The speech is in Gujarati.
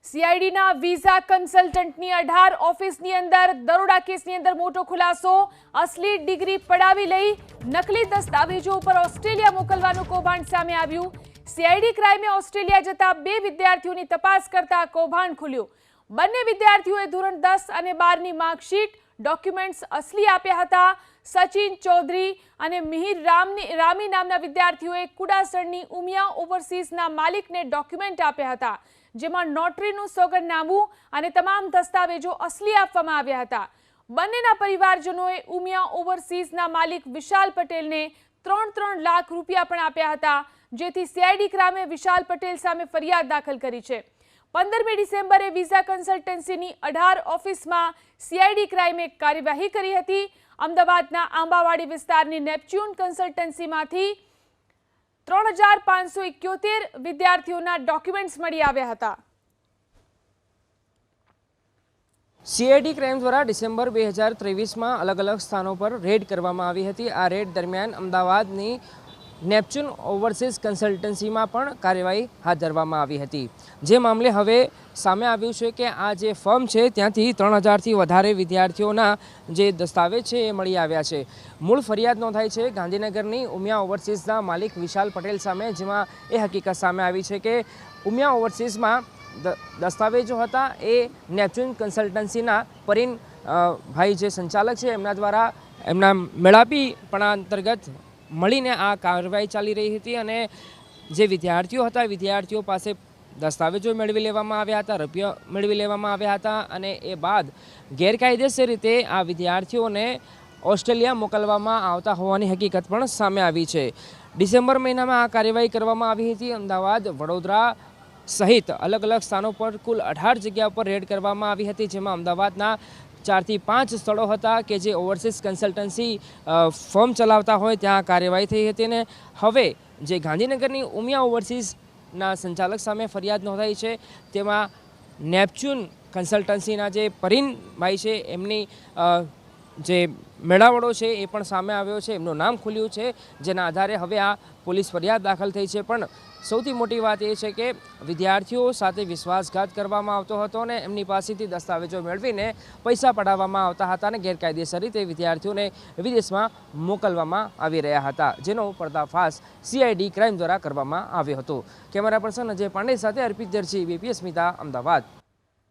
સીઆઈડીના વિઝા કન્સલ્ટન્ટની 18 ઓફિસની અંદર દરોડા કેસની અંદર મોટો ખુલાસો। અસલી ડિગ્રી પડાવી લઈ નકલી દસ્તાવેજો ઉપર ઓસ્ટ્રેલિયા મોકલવાનું કૌભાંડ સામે આવ્યું। સીઆઈડી ક્રાઇમે ઓસ્ટ્રેલિયા જતા 2 વિદ્યાર્થીઓની તપાસ કરતા કૌભાંડ ખુલ્યું। બંને વિદ્યાર્થીઓએ ધોરણ 10 અને 12ની માર્કશીટ ડોક્યુમેન્ટ્સ અસલી આપ્યા હતા। સચિન ચૌધરી અને મિહિર રામી નામના વિદ્યાર્થીઓએ કુડાસણની ઉમિયા ઓવરસીઝના માલિકને ડોક્યુમેન્ટ આપ્યા હતા, જેમાં નોટરીનું સોગંદનામું અને તમામ દસ્તાવેજો અસલી આપવામાં આવ્યા હતા। બંનેના પરિવારજનોએ ઉમિયા ઓવરસીઝના માલિક વિશાલ પટેલને 3 લાખ રૂપિયા પણ આપ્યા હતા, જેથી સીઆઈડી ક્રાઇમે વિશાલ પટેલ સામે ફરિયાદ દાખલ કરી છે। 15મી ડિસેમ્બરે વિઝા કન્સલ્ટન્સીની 18 ઓફિસમાં સીઆઈડી ક્રાઇમે કાર્યવાહી કરી હતી। અમદાવાદના આંબાવાડી વિસ્તારની નેપચ્યુન કન્સલ્ટન્સીમાંથી 3571 વિદ્યાર્થીઓના ડોક્યુમેન્ટ્સ મળી આવ્યા હતા। સીઆઈડી ક્રાઇમ દ્વારા ડિસેમ્બર 2023માં અલગ અલગ સ્થાનો પર રેડ કરવામાં આવી હતી। આ રેડ દરમિયાન અમદાવાદની નેપચ્યુન ઓવરસીઝ કન્સલ્ટન્સીમાં પણ કાર્યવાહી હાથ ધરવામાં આવી હતી। જે મામલે હવે સામે આવ્યું છે કે આ જે ફર્મ છે ત્યાંથી 3000થી વધારે વિદ્યાર્થીઓના જે દસ્તાવેજ છે એ મળી આવ્યા છે। મૂળ ફરિયાદ નોંધાઈ છે ગાંધીનગરની ઉમિયા ઓવરસીઝના માલિક વિશાલ પટેલ સામે, જેમાં એ હકીકત સામે આવી છે કે ઉમિયા ઓવરસીઝમાં દસ્તાવેજો હતા એ નેપચ્યુન કન્સલ્ટન્સીના પરિન ભાઈ જે સંચાલક છે એમના દ્વારા એમના મેળાપીપણા અંતર્ગત મળીને આ કાર્યવાહી ચાલી રહી હતી અને જે વિદ્યાર્થીઓ હતા વિદ્યાર્થીઓ પાસે દસ્તાવેજો મેળવી લેવામાં આવ્યા હતા, રૂપિયા મેળવી લેવામાં આવ્યા હતા અને એ બાદ ગેરકાયદેસર રીતે આ વિદ્યાર્થીઓને ઓસ્ટ્રેલિયા મોકલવામાં આવતા હોવાની હકીકત પણ સામે આવી છે। ડિસેમ્બર મહિનામાં આ કાર્યવાહી કરવામાં આવી હતી। અમદાવાદ, વડોદરા સહિત અલગ અલગ સ્થાનો પર કુલ 18 જગ્યા પર રેડ કરવામાં આવી હતી, જેમાં અમદાવાદના 4 થી 5 સ્થળો હતા કે જે ઓવરસીઝ કન્સલ્ટન્સી ફર્મ ચલાવતા હોય ત્યાં કાર્યવાહી થઈ હતી અને હવે જે ગાંધીનગરની ઉમિયા ઓવરસીઝના સંચાલક સામે ફરિયાદ નોંધાઈ છે તેમાં નેપચ્યુન કન્સલ્ટન્સીના જે પરિનભાઈ છે એમની જે મેળાવડો છે એ પણ સામે આવ્યો છે, એમનું નામ ખુલ્યું છે, જેના આધારે હવે આ પોલીસ ફરિયાદ દાખલ થઈ છે। પણ સૌથી મોટી વાત એ છે કે વિદ્યાર્થીઓ સાથે વિશ્વાસઘાત કરવામાં આવતો હતો અને એમની પાસેથી દસ્તાવેજો મેળવીને પૈસા પડાવવામાં આવતા હતા અને ગેરકાયદેસર રીતે વિદ્યાર્થીઓને વિદેશમાં મોકલવામાં આવી રહ્યા હતા, જેનો પર્દાફાશ સીઆઈડી ક્રાઇમ દ્વારા કરવામાં આવ્યો હતો। કેમેરા પર્સન અજય પાંડે સાથે અર્પિત દરજી, બીપીએસ સ્મિતા, અમદાવાદ।